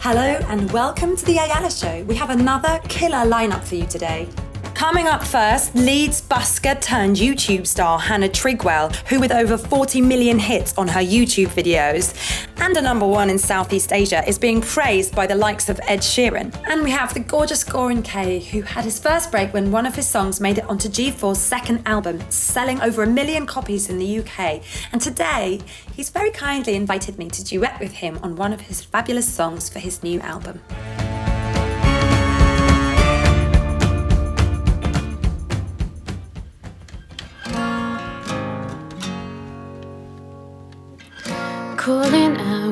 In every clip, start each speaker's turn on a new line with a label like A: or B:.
A: Hello and welcome to the Ayala Show. We have another killer lineup for you today. Coming up first, Leeds busker turned YouTube star Hannah Trigwell, who with over 40 million hits on her YouTube videos and a #1 in Southeast Asia is being praised by the likes of Ed Sheeran. And we have the gorgeous Goran Kay, who had his first break when one of his songs made it onto G4's second album, selling over 1 million copies in the UK. And today, he's very kindly invited me to duet with him on one of his fabulous songs for his new album.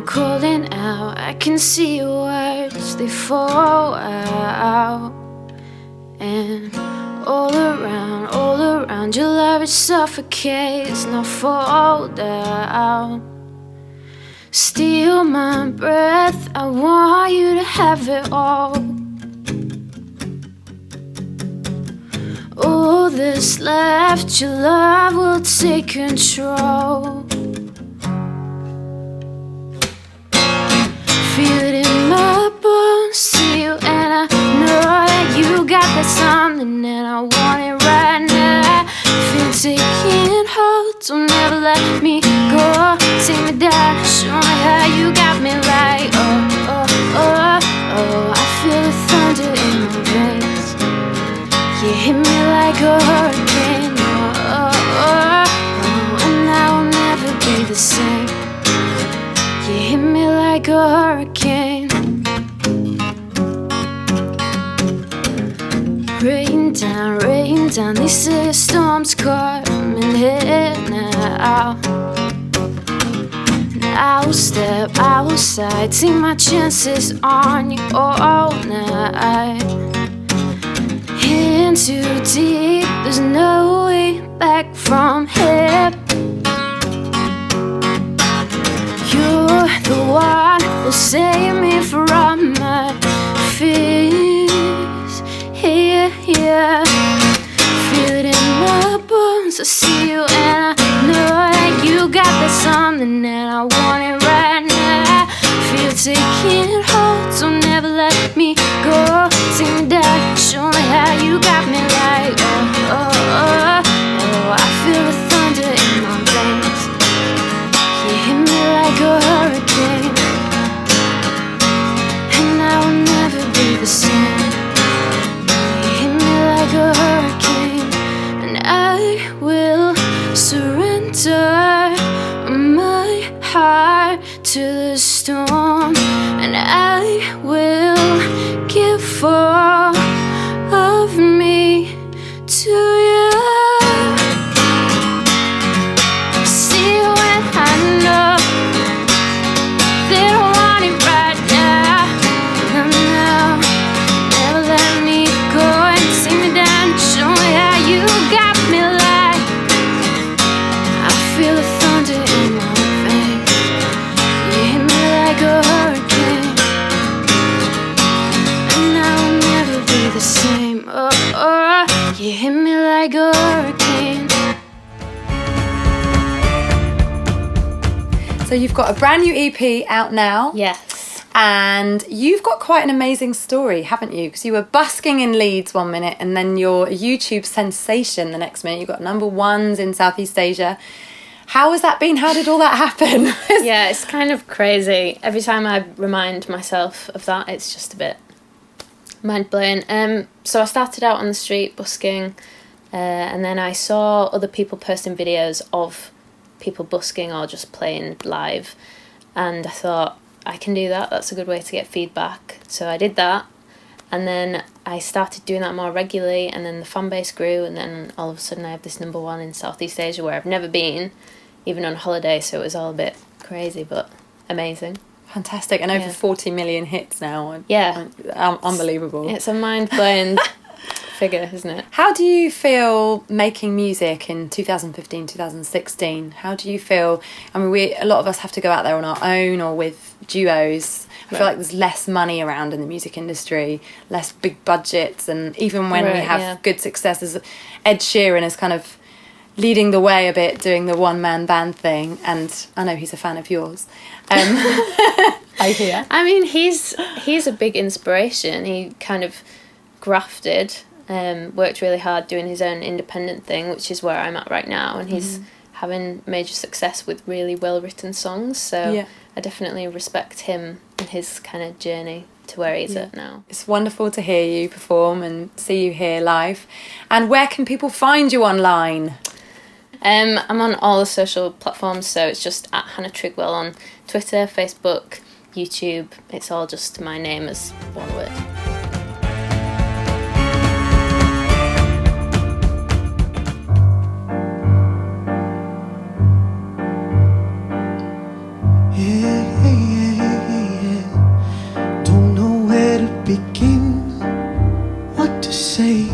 B: Calling out, I can see your words, they fall out. And all around, your love it suffocates, now fall down. Steal my breath, I want you to have it all. All that's left, your love will take control. Feel it in my bones, see you, and I know that you got that something, and I want it right now. Feel taking hold, don't ever let me go. Take me down, show me how you got me like oh. I feel the thunder in my veins. You hit me like a hurricane, and I will never be the same. You hit me like a hurricane. Rain down, they say a storm's coming here now. And I will step outside, take my chances on you all night. In too deep, there's no way back from here. You're the one who'll save me from my fears. Yeah. Feel it in my bones, I see you, and I know that you got that something, and I want it right now. Feel taking hold, don't ever let me go. Take me down, show me how you got me like oh. I feel the thunder in my veins. You hit me like a hurricane, and I will never be the same. You hit me like a hurricane, and I will surrender my heart to the storm, and I will give all of me to you. See when I know they don't want it right now. No, never let me go and take me down, show me how you got me like. I feel the thunder in my veins. You hit me like a hurricane, and I will never be the same. Oh, you hit me like a hurricane.
A: So you've got a brand new EP out now.
B: Yes.
A: And you've got quite an amazing story, haven't you? Because you were busking in Leeds one minute and then you're a YouTube sensation the next minute. You've got #1s in Southeast Asia. How has that been? How did all that happen?
B: Yeah, it's kind of crazy. Every time I remind myself of that, it's just a bit mind-blowing. So I started out on the street busking, and then I saw other people posting videos of people busking or just playing live, and I thought, I can do that, that's a good way to get feedback. So I did that, and then I started doing that more regularly, and then the fan base grew, and then all of a sudden I have this #1 in Southeast Asia where I've never been, even on holiday, so it was all a bit crazy but amazing.
A: Fantastic. And over 40 million hits now.
B: Yeah.
A: Unbelievable.
B: It's a mind-blowing figure, isn't it?
A: How do you feel making music in 2015, 2016? How do you feel? I mean, a lot of us have to go out there on our own or with duos. I feel like there's less money around in the music industry, less big budgets, and even when we have good successes, Ed Sheeran is kind of leading the way a bit, doing the one-man band thing, and I know he's a fan of yours. I say here?
B: I mean, he's a big inspiration. He kind of grafted, worked really hard doing his own independent thing, which is where I'm at right now, and he's having major success with really well-written songs, so I definitely respect him and his kind of journey to where he's at now.
A: It's wonderful to hear you perform and see you here live. And where can people find you online?
B: I'm on all the social platforms, so it's just at Hannah Trigwell on Twitter, Facebook, YouTube. It's all just my name as one word.
C: Don't know where to begin, what to say.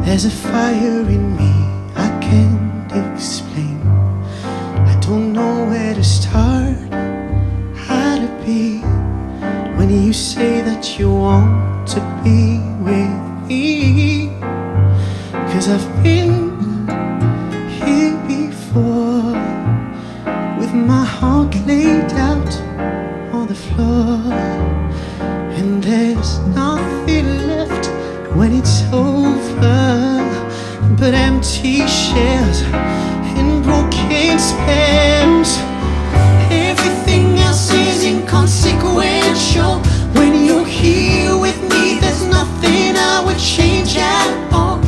C: There's a fire in me I can't explain. I don't know where to start, how to be. When you say that you want to be with me, 'cause I've been here before, with my heart laid out on the floor, and there's nothing left when it's over but empty shells and broken spells. Everything else is inconsequential. When you're here with me, there's nothing I would change at all.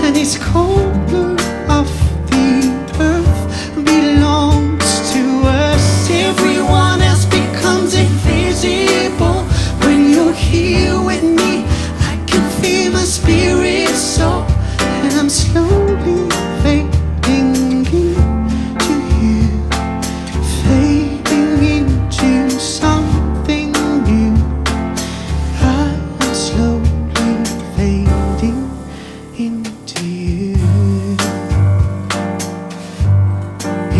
C: And this corner of the earth belongs to us. Everyone else becomes invisible. When you're here with me, I can feel my spirit soar, and I'm slowly fading into you, fading into something new. I am slowly fading into you.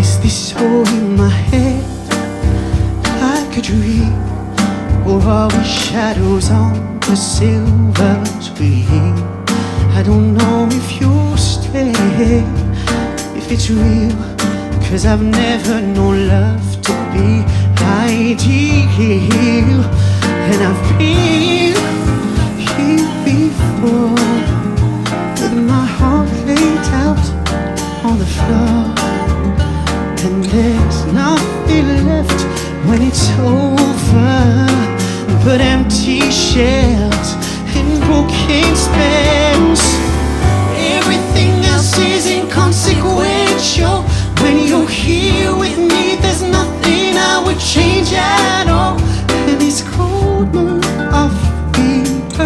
C: Is this all in my head, like a dream, or are we shadows on the silver screen? I don't know if you'll stay, if it's real, 'cause I've never known love to be ideal. And I've been here before, with my heart laid out on the floor, and there's nothing left when it's over but empty shells and broken spells. Everything else is inconsequential. When you're here with me, there's nothing I would change at all. And this corner of the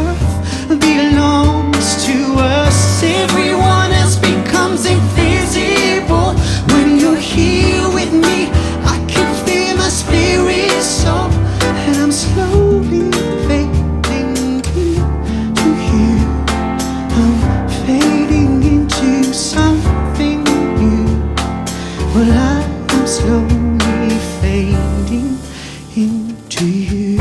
C: earth belongs to us. Everyone else becomes invisible. When you're here with me, I can feel my spirit soar, and I'm slowly fading into you. I'm fading into something new. Well, I am slowly fading into you.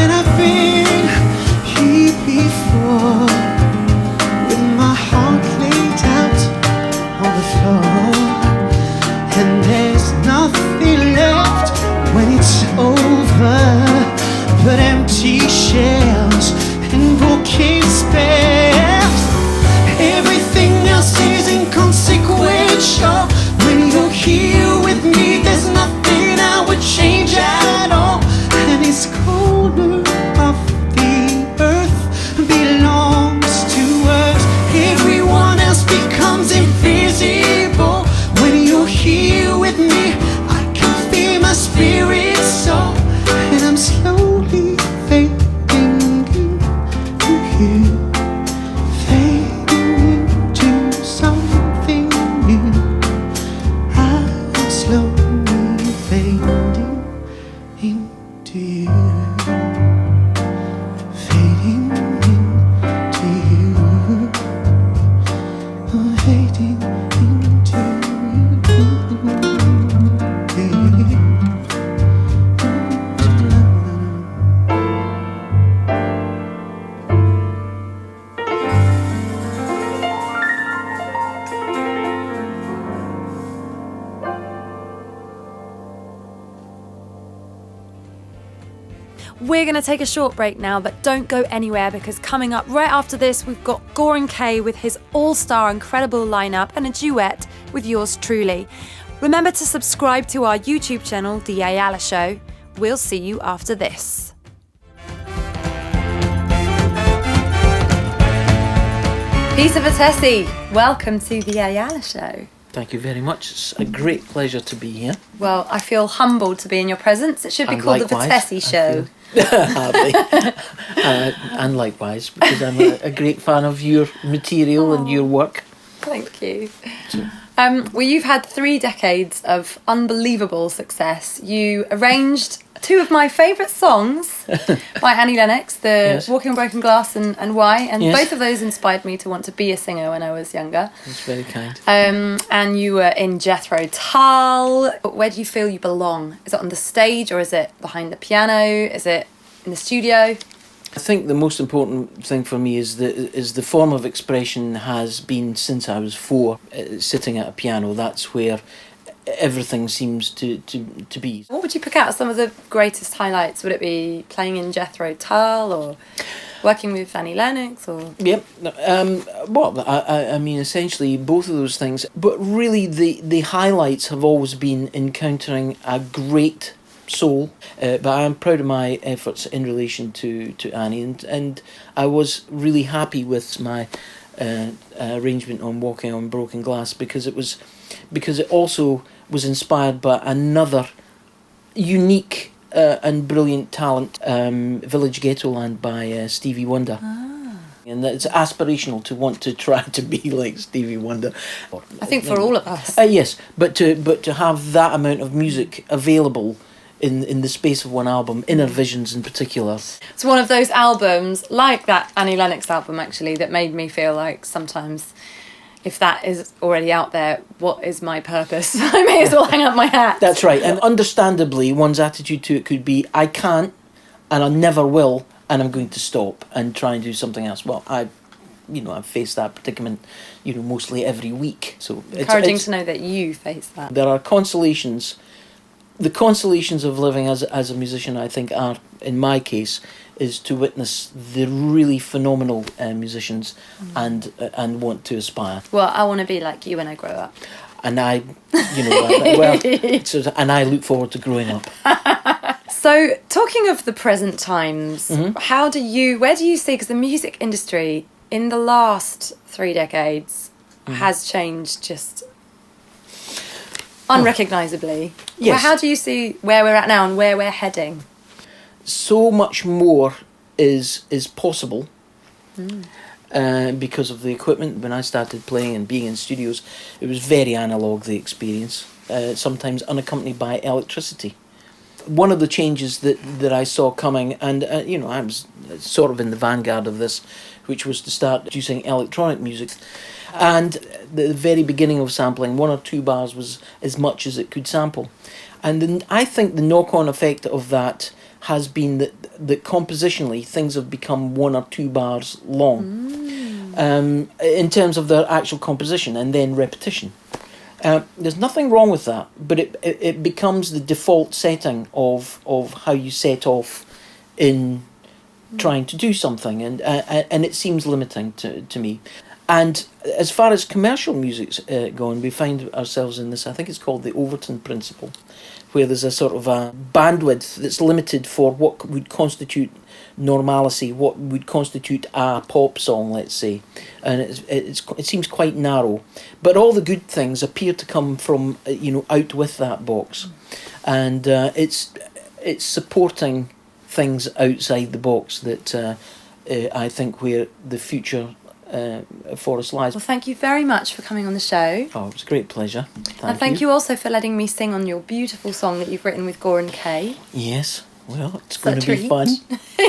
C: And I've been here before, with my heart laid
A: we're going to take a short break now, but don't go anywhere because coming up right after this, we've got Goran Kay with his all-star incredible lineup and a duet with yours truly. Remember to subscribe to our YouTube channel, The Ayala Show. We'll see you after this. Peter Vettese, welcome to The Ayala Show.
D: Thank you very much. It's a great pleasure to be here.
A: Well, I feel humbled to be in your presence. It should be called
D: likewise,
A: The Vettese Show.
D: And likewise, because I'm a great fan of your material and your work.
A: Thank you. Well, you've had 3 decades of unbelievable success. You arranged 2 of my favourite songs by Annie Lennox,
D: Yes.
A: Walking on Broken Glass and Why, and
D: Yes.
A: both of those inspired me to want to be a singer when I was younger.
D: That's very kind.
A: And you were in Jethro Tull. Where do you feel you belong? Is it on the stage or is it behind the piano? Is it in the studio?
D: I think the most important thing for me is the form of expression has been since I was 4, sitting at a piano. That's where everything seems to be.
A: What would you pick out as some of the greatest highlights? Would it be playing in Jethro Tull or working with Annie Lennox or?
D: Yep. Well, I mean, essentially both of those things. But really, the highlights have always been encountering a great soul. But I am proud of my efforts in relation to Annie, and I was really happy with my arrangement on Walking on Broken Glass because it also was inspired by another unique and brilliant talent, Village Ghetto Land by Stevie Wonder. And it's aspirational to want to try to be like Stevie Wonder.
A: I think for all of us.
D: Yes, but to have that amount of music available in the space of one album, Inner Visions in particular.
A: It's one of those albums, like that Annie Lennox album actually, that made me feel like sometimes if that is already out there, what is my purpose? I may as well hang up my hat.
D: That's right, and understandably one's attitude to it could be, I can't and I never will, and I'm going to stop and try and do something else. Well, I've faced that predicament, mostly every week. So
A: encouraging to know that you face that.
D: There are consolations. The consolations of living as a musician, I think, are, in my case, is to witness the really phenomenal musicians and want to aspire.
A: Well, I want to be like you when I grow up.
D: And I look forward to growing up.
A: So, talking of the present times, where do you see, because the music industry in the last 3 decades has changed just unrecognisably.
D: Yes.
A: Well, how do you see where we're at now and where we're heading?
D: So much more is possible because of the equipment. When I started playing and being in studios, it was very analogue, the experience, sometimes unaccompanied by electricity. One of the changes that I saw coming, and I was sort of in the vanguard of this, which was to start producing electronic music. And the very beginning of sampling, 1 or 2 bars was as much as it could sample. And then I think the knock-on effect of that has been that compositionally things have become 1 or 2 bars long in terms of their actual composition and then repetition. There's nothing wrong with that, but it becomes the default setting of how you set off in trying to do something, and it seems limiting to me. And as far as commercial music's going, we find ourselves in this, I think it's called the Overton principle, where there's a sort of a bandwidth that's limited for what would constitute normalcy, what would constitute a pop song, let's say. And it seems quite narrow. But all the good things appear to come from, out with that box. And it's supporting things outside the box that I think where the future for us lies.
A: Well, thank you very much for coming on the show.
D: Oh, it was a great pleasure.
A: Thank you also for letting me sing on your beautiful song that you've written with Goran Kay.
D: Yes, well, it's going to be fun.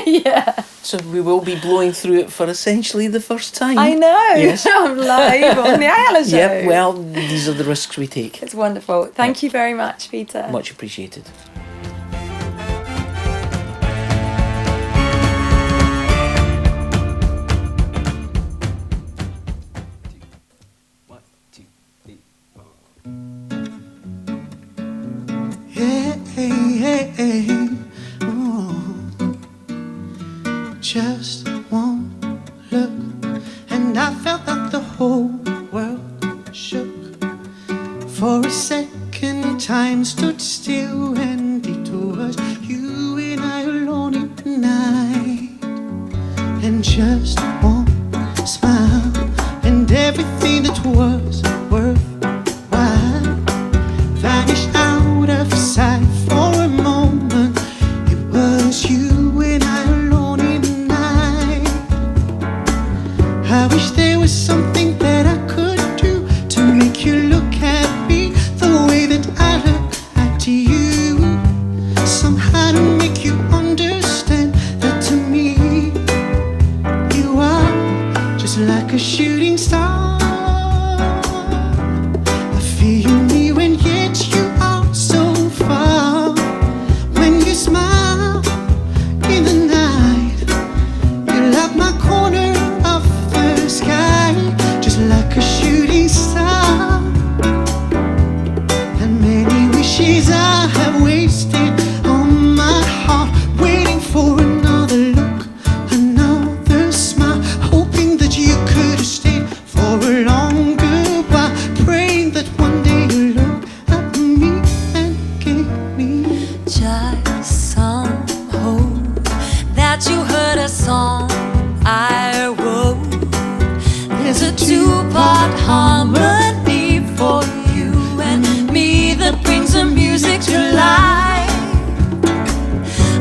A: Yeah.
D: So we will be blowing through it for essentially the first time.
A: I know.
D: Yes.
A: I'm live on the Ayala Show.
D: Yep, well, these are the risks we take.
A: It's wonderful. Thank you very much, Peter.
D: Much appreciated.
C: Hey, hey, hey, ooh. world shook. For a second time stood still, and it was you and I alone at night. And just one smile, and everything that was worthwhile vanished out of sight for a moment. It was you and I alone in the night. I wish there was something that I could do to make you look at me the way that I look at you. Somehow to make you understand that to me you are just like a shooting star. I feel near and yet you are so far. When you smile in the night, you light my corner of the sky, just like a shooting star. And many wishes I have wasted on my heart, waiting for another look, another smile, hoping that you could have stayed for a longer while, praying that one day you'll look at me and give me
A: Just some hope that you heard a song I wrote. There's a two-part harmony for you and me that brings the music to life.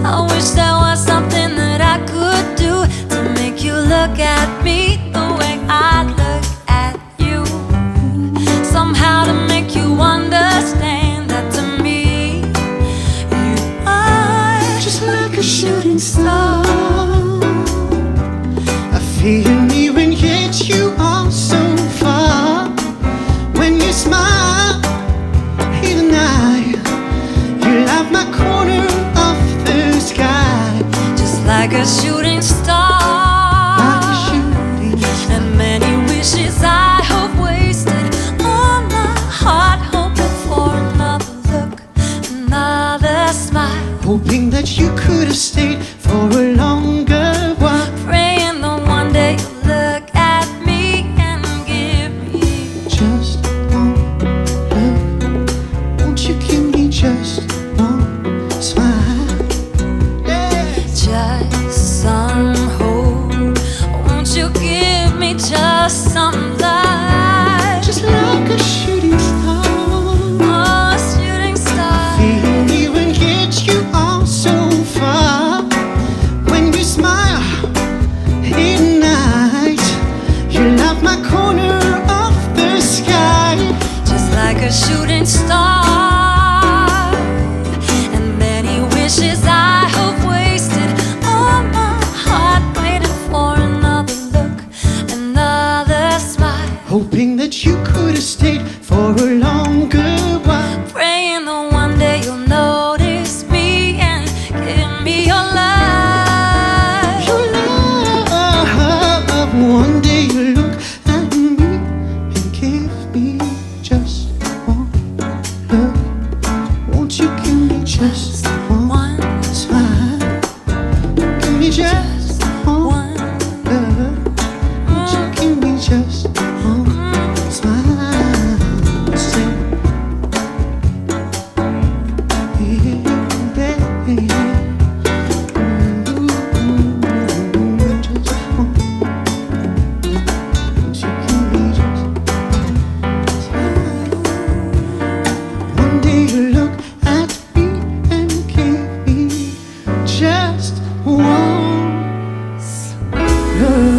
A: I wish there was something that I could do to make you look at me the way I look at you. Somehow to make you understand that to me you are
C: just like a shooting star. I feel near and yet you are so far. When you smile in the night, you light my corner of the sky,
A: just like a shooting star.
C: like a shooting star.
A: And many wishes I have wasted on my heart, hoping for another look, another smile,
C: Hoping that you could have stayed for a longer while,
A: praying that one day you'll look at me and give me
C: just one look. Won't you give me just one smile? Yeah.
A: just some hope. Won't you give me just some light?
C: Just like a shooting star.
A: Oh, shooting star.
C: Feel near and yet you are so far. When you smile in night, you light my corner of the sky,
A: Just like a shooting star. And many wishes I have wasted on my heart, waiting for another look, another smile,
C: hoping that you could have stayed for a longer while.
A: praying that one day you'll notice me and give me your love.
C: Your love, one day you look at me and give me just one look. Won't you give me just one
A: One,
C: smile? Give me just one
A: one,
C: look. Won't you give me just one smile? Say, yeah, yeah. One day you look at me and give me just one look.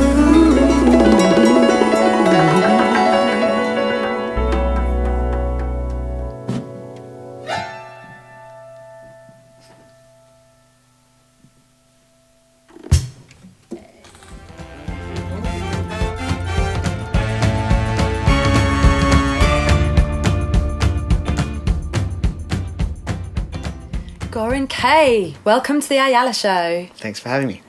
A: Goran Kay, welcome to the Ayala show.
C: Thanks for having me.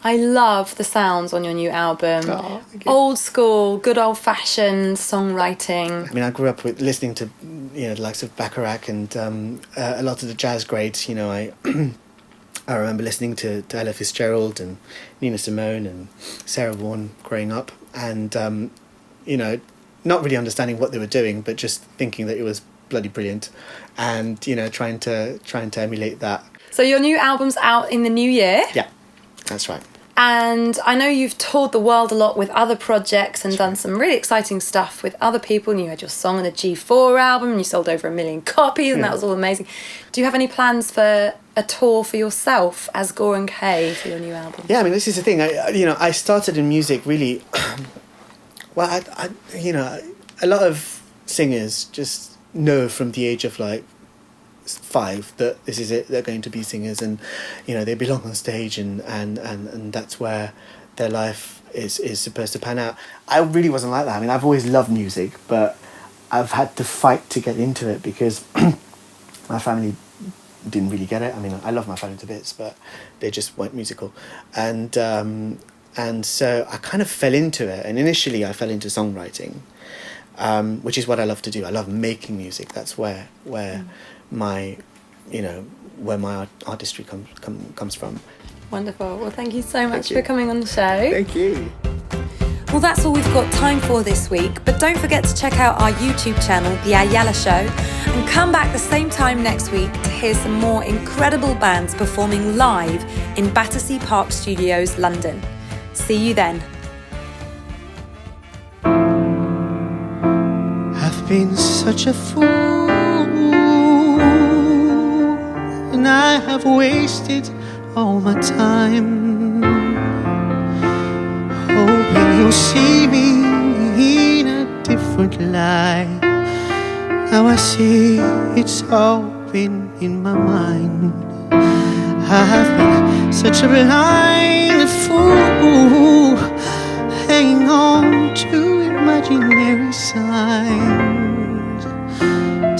A: I love the sounds on your new album.
C: Oh, thank you.
A: Old school, good old fashioned songwriting.
C: I mean, I grew up with listening to, the likes of Bacharach and a lot of the jazz greats. I I remember listening to Ella Fitzgerald and Nina Simone and Sarah Vaughan growing up, and
E: not really understanding what they were doing, but just thinking that it was bloody brilliant, and you know, trying to emulate that.
A: So your new album's out in the new year.
E: Yeah, that's right.
A: And I know you've toured the world a lot with other projects and done some really exciting stuff with other people. And you had your song on the G4 album and you sold over 1 million copies and that was all amazing. Do you have any plans for a tour for yourself as Goran Kay for your new album?
E: Yeah, I mean, this is the thing. I started in music really... well, a lot of singers just know from the age of like 5 that this is it, they're going to be singers, and you know, they belong on stage, and that's where their life is supposed to pan out. I really wasn't like that. I mean, I've always loved music, but I've had to fight to get into it because my family didn't really get it. I mean, I love my family to bits, but they just weren't musical, and so I kind of fell into it. And initially I fell into songwriting, which is what I love to do. I love making music. That's where my artistry comes from.
A: Wonderful. Well, thank you so much for coming on the show.
E: Thank you.
A: Well, that's all we've got time for this week, but don't forget to check out our YouTube channel, The Ayala Show, and come back the same time next week to hear some more incredible bands performing live in Battersea Park Studios, London. See you then.
C: I've been such a fool, and I have wasted all my time, hoping you'll see me in a different light. Now I see it's all been in my mind. I have been such a blind fool, hanging on to imaginary signs.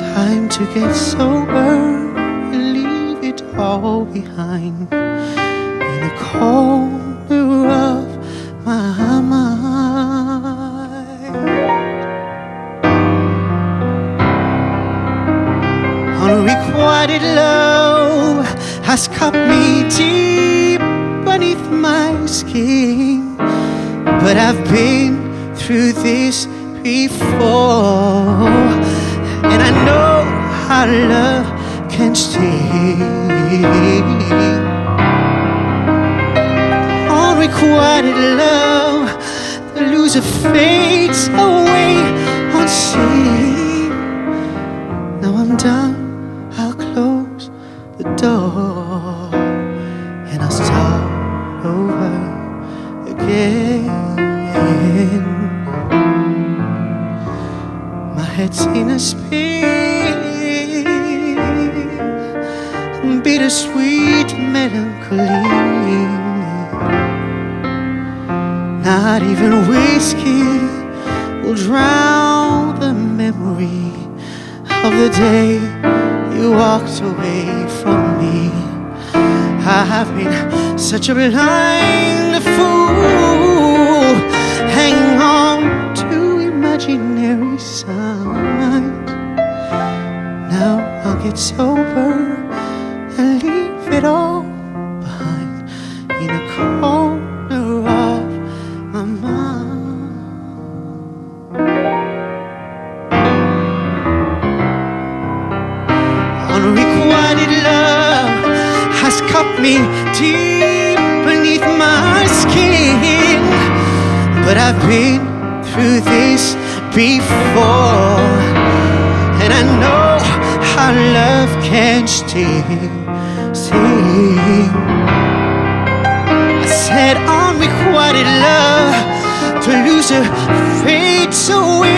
C: Time to get sober and leave it all behind, in a corner of my mind. Unrequited love has cut me deep beneath my skin, but I've been through this before, and I know how love can sting. Unrequited love, the loser fades away unseen. Now I'm done, I'll close the door, and I'll start over again. My head's in a spin, bittersweet melancholy. Not even whiskey will drown the memory of the day you walked away from me. I've been such a blind fool, hanging on to imaginary signs. Now I'll get sober and leave it all behind, in a corner of my mind. Unrequited love has cut me deep beneath my skin, but I've been through this before, and I know how love can sting. I said unrequited love, the loser fades away